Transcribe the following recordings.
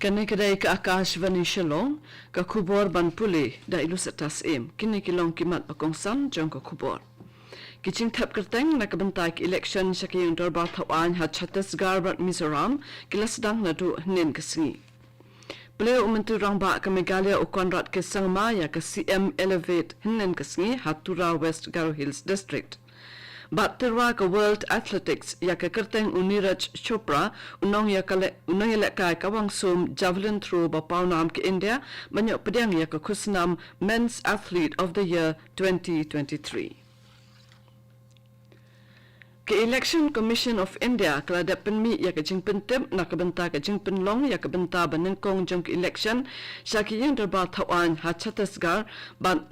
Kani kedai ke Akashvani Shillong ke kubor ban puli da ilus atas kini kilong kimat pakongsan jong ke kubor. Kicing tap kerteng na kebentai ke election syakiyang dorbar thawan hat Chhattisgarh bat Mizoram kila sedang nadu nin kesengi. Beliau mentu rang ba ke Meghalaya ukonrat ke Sangma ya ke CM Elevate hinen kesengi hat Tura West Garo Hills District. Bat terwa ke World Athletics ya ke kerteng Uniraj Chopra unong elak kai kawang sum javelin throw bapau nam ke India banyak pedang ya ke khusnam Men's Athlete of the Year 2023. Ke Election Commission of India kelada penmi ya ke jing pentep nak kebenta ke jing penlong ya ke benta benengkong jong ke election syakiyang derbar thawan ha Chhattisgarh ban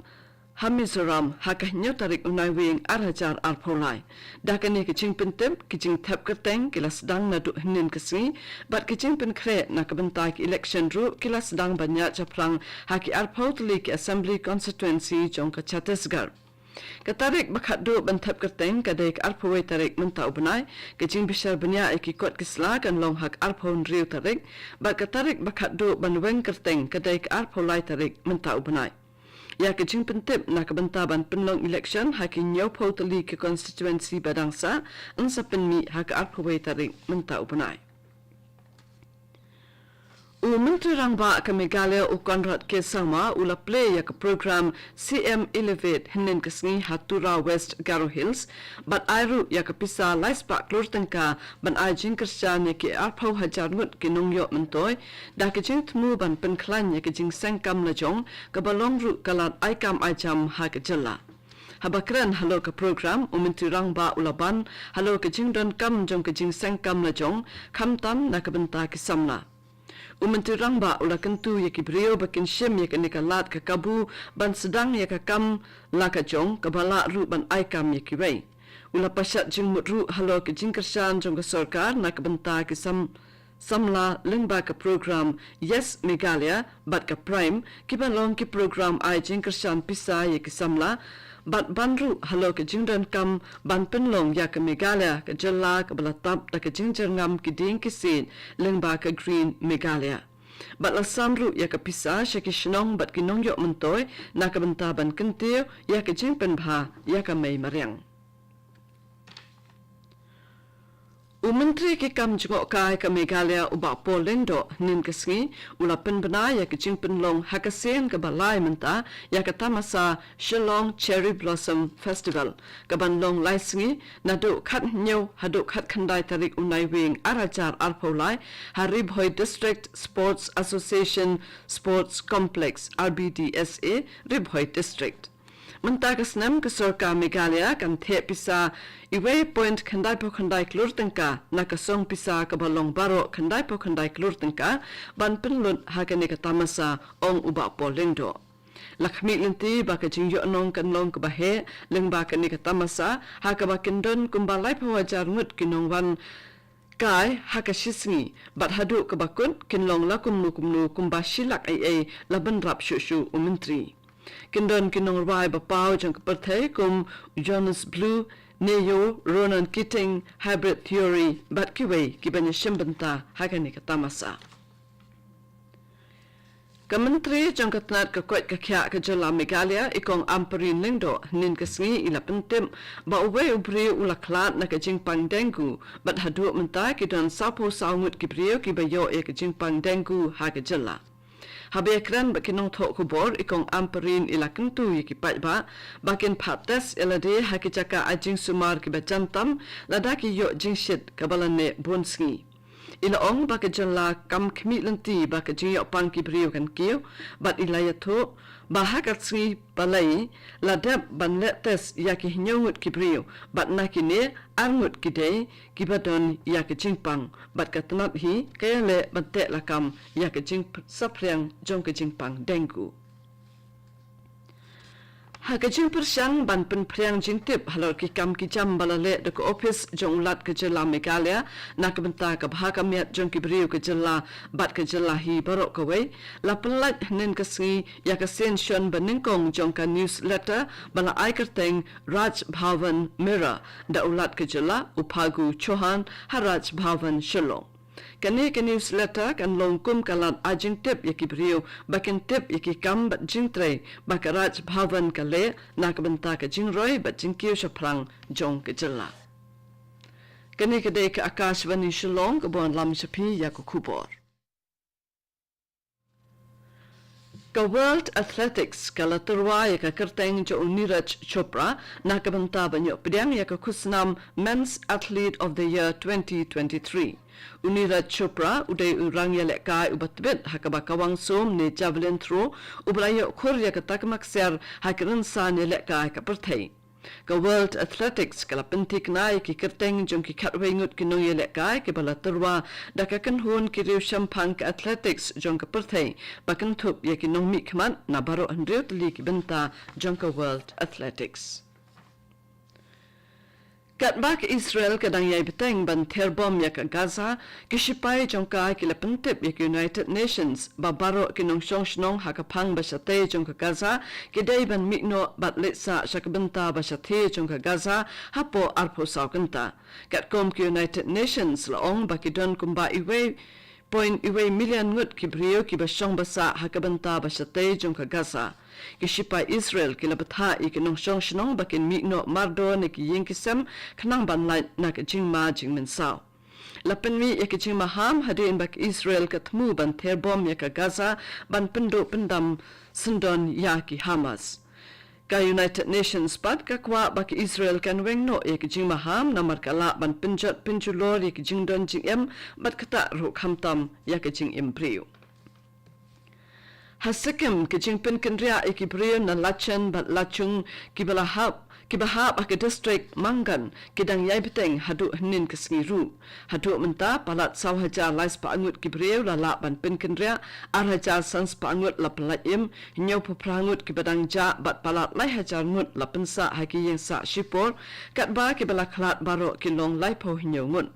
Hamizoram hakahnya tarik unai wing arhajar arpolai. Dah kini kecing pentep, kecing tap kerteng, kila sedang naduk henin kesini, bat kecing penkre nak kebentai ke election ru, kila sedang banyak caprang haki arpol teli ke Assembly Constituency jong ke Chhattisgarh. Ketarik bakat du bentap kerteng kadai ke arpawai tarik mentau benai, kecing bisar banyak ikikot kesela kan long hak arpon riu tarik, bat ketarik bakat du banweng kerteng kadai ke arpolai tarik mentau benai. Ya kecing pentip nak kebentaban penlong election haki nyau teli ke konstituensi badangsa ansa penmi hak arpawai tarik mentau benai. Menteri Rangba ke Meghalaya ukonrat ke Sangma ula play ya ke program CM Elevate henen kesengi Tura West Garo Hills bat airu ya ke pisa laispak lur tengka ban ajing kersian ya ke arpau hajar ngut ke nongyok mentoy dah kecing temu ban penklan ya ke jing sengkam lajong ke balong ru kalat aikam ajam ha ke jela. Habakran halo ke program Menteri Rangba ulaban halo ke jing don kam jong ke jing sengkam lajong kam tam na ke benta ke samla. Menteri Rangba ula kentu ya ki brio bakin syem ya ke nikalat ke kabu ban sedang ya ke kam la ke jong ke bala ru ban aikam ya ki wei. Ula pasyat jing mutru halo ke jing kersan jong ke sorkar na ke benta ke samla lengba ke program Yes Meghalaya bat ke prime ki balong ki program ai jing kersan pisa ya ki samla bat banru halo ke jingdan kam ban penlong ya ke Meghalaya ke jela ke belatap da ke jingjerngam ki ding ki sin lengba ke green Meghalaya bat la samru ya ke pisa syaki shnong bat ki nongyok mentoy na ke bentaban kentiu ya ke jing penbha ya ke mei mariang. Menteri ke kam jengok kai ke Meghalaya ubak Polendo nin kesengi ula penbena ya ke jing penlong hakasen ke balai menta ya ke tamasa Shillong Cherry Blossom Festival ke banlong lai sengi naduk khat nyau haduk khat khandai tarik unai wing arajar arpolai Haribhoi District Sports Association Sports Complex RBDSA Ribhoi District. Menta kesnam ke sorka Meghalaya kan the pisa iwe point khandai po khandai klur tengka na kasong pisa ke balong baro khandai po khandai klur tengka ban penlut hakane ke tamasa ong uba polendo. Lakmi lenti ba ke jingyo nong kan long ke bahe leng ba ke ni ke tamasa ha ke ba kendon kumbalai po wajar ngut kinongwan kai hakashisngi bat hadu ke bakun kinlong la kumnu kumba shilak ai laban rap shushu menteri. Kendon kinong rai bapau jang keperthai kum Jonas Blue Neo Ronan Keating Hybrid Theory bat kiwei kibanya syembenta hagani katamasa. Kementeri jang ketnat ke kuat ke kya ke jela Meghalaya ikong amperin lengdo nin kesengi ila pentim ba uwe ubri ula klat na ke jingpang dengu bat hadu mentai kidon sapo saungut kibrio kibayo e ke jingpang dengu ha ke jela. Habekran bakinong thok kubor ikong amperin ila kentu yaki patba bakin pates elade hakicaka ajing sumar ki bajantam ladaki yo jingshit kabalane bonsngi ila ong bakajalla kam khmi lanti bakajing yo pang ki brio kan kiu bat ila yatho bahakat sri balai ladap banletes yaki nyongut ki brio bat nakine angut kidei kibadon yaki jingpang bat katnat hi kayale bante lakam yaki jing sapriang jong ke jingpang dengu. Hakajing persyang ban penpriang jingtip halor ki kam ki jam balale de ko office jong lat ke jela Meghalaya nak benta ke bahakamiat jong ki beriu ke jela bat ke jela hi barok kawai la pelat nen kesengi ya ke sension benengkong jong ka newsletter bala ai kerteng Raj Bhavan Mirror da ulat ke jela upagu Chauhan Haraj Bhavan Shillong. Kani ke newsletter kan longkum kalat ajing tip yaki brio bakin tip yaki kam bat jing tre bakaraj bhavan kale nakabenta ka jing roy bat jing kiu shaprang jong ke jilla. Kani ke dek Akashvani Shillong bon lam shapi yako kubor. Ka World Athletics kalaturwa yaka kerteng jo Niraj Chopra nakabenta banyo pedang yaka kusnam Men's Athlete of the Year 2023. Niraj Chopra uday urang yalek kai ubatbet hakabakawang som ne javelin throw ubrayo khur yaka takmak ser hakiran san yalek kai ka perthei. Ka World Athletics kala pentik nai ki kerteng jong ki khatwei ngut ki nong yelek kai ki bala turwa dakakan hun ki riu shampang ka athletics jong ka perthei bakan thup ye ki nong mi khman na baro andrew li ki benta jong ka World Athletics. Katbak Israel kadang yai beteng ban terbom yak Gaza kishipai jongka kila pentip yak United Nations babaro kinong shnong hakapang basate jongka Gaza kidai ban mikno bat litsa shakabenta basate jongka Gaza hapo arpo saukenta katkom ki United Nations laong bakidon kumba iwe point iwe million ngut kibrio ki basong basa hakabenta basate jongka Gaza kishipa Israel kila batha ikinong shnong bakin mikno mardo ne ki yinkisam khnang ban lai nak jingma jingmen saw lapen mi yak jingma ham hadin bak Israel katmu ban terbom yak Gaza ban pendo pendam sundon yaki Hamas ka United Nations pat ka kwa bak Israel kan wengno yak jingma ham namar kala ban pinjot pinjulor yak jingdon jingem bat kata ru khamtam yak jingem priu Hasikim kijingpin kendria ikibrio na lachan bat lachung kibahap ak district Mangan kidang yai beteng hadu hnin kesngiru hadu menta palat saw hajar lais pa angut kibrio la la ban pin kendria ar hajar sans pa angut la palaim nyau paprangut kibadang ja bat palat lai hajar ngut la pensa haki yang sa shipor kat ba kibala khalat baro kilong lai po hinyau ngut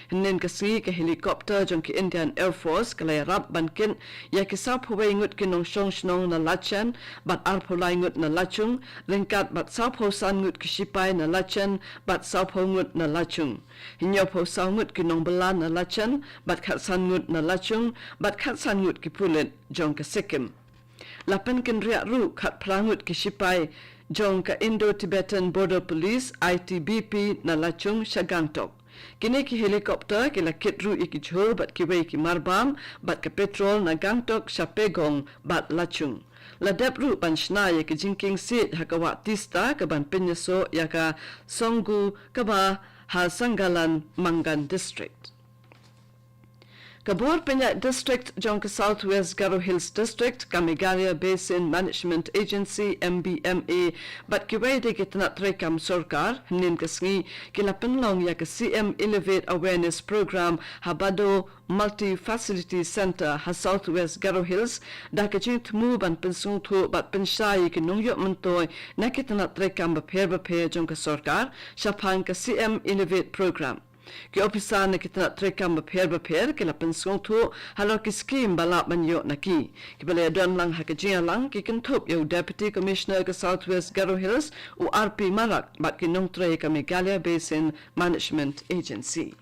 Hinen kasi ke helikopter jong ki Indian Air Force kalay rap bankin ya kisap huway ngut kinong shnong na lachan bat arpolay ngut na lachung ringkat bat sapho san ngut kishipay na lachan bat sapho ngut na lachung hinyo po saw ngut kinong belan na lachan bat khatsan ngut na lachung bat khatsan ngut kipulit jong ka Sikkim lapan kinriak ru khat prangut kishipay jong ka Indo-Tibetan Border Police ITBP na lachung Shagangtok Kini ki helikopter kila kitru iki jhur bat kiwei ki marbam bat ka petrol na Gangtok Shapegong bat lachung. La depru ban shna ya ki jinking sit hakawa tista ka ban pinyaso ya ka Songgu kaba ha Sangalan Mangan District. Kabur Penyak District jong ka Southwest Garo Hills District ka Meghalaya Basin Management Agency MBMA bat kiwai de kitnat rekam sorkar hnin kasngi kila penlong ya ka CM Elevate Awareness Program Habado Multi-Facility Center ha Southwest Garo Hills da ka jing tmu ban pensung thu bat pensai ki nongyok mentoy na kitnat rekam bapher jong ka sorkar shapang ka CM Elevate Program Ki opisa na kita trekam bapher kila pensong tu halo ki scheme balap banyo naki ki bale don lang hakajia lang ki kentup yo Deputy Commissioner ka Southwest Garo Hills u RP Marak bat ki nong tre ka Meghalaya Basin Management Agency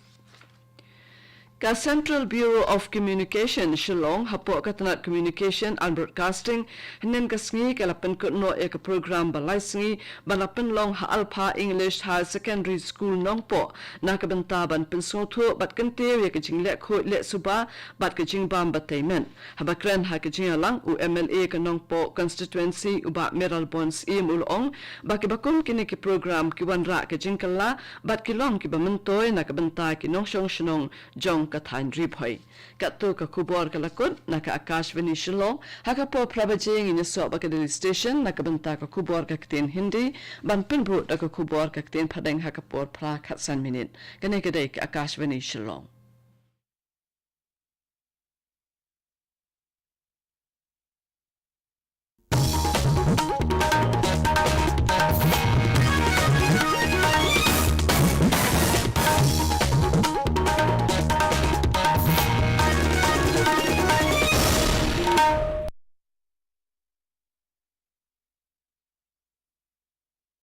Ka Central Bureau of Communication Shillong hapo katanat communication and broadcasting hinen kasngi kalapan kutno ka program balai sngi balapan long ha alpha English Higher Secondary School nongpo nakabentaban pensotho bat kante ya kijingle kho le suba bat kijingbam bataymen habakran ha kijingalang u MLA ka nongpo constituency uba Meral Bonds ulong bakibakum kini ki program kiwanra kijingkala bat kilong kibamentoy nakabenta kinong shnong jong kathain riphoy katto ka kubor kalakut naka Akashvani Shillong hakapo prabajing in so bakadeli station nakabenta ka kubor ka ktin Hindi ban pinbro ka kubor ka ktin phadeng hakapor phra khatsan minute kane kadai Akashvani Shillong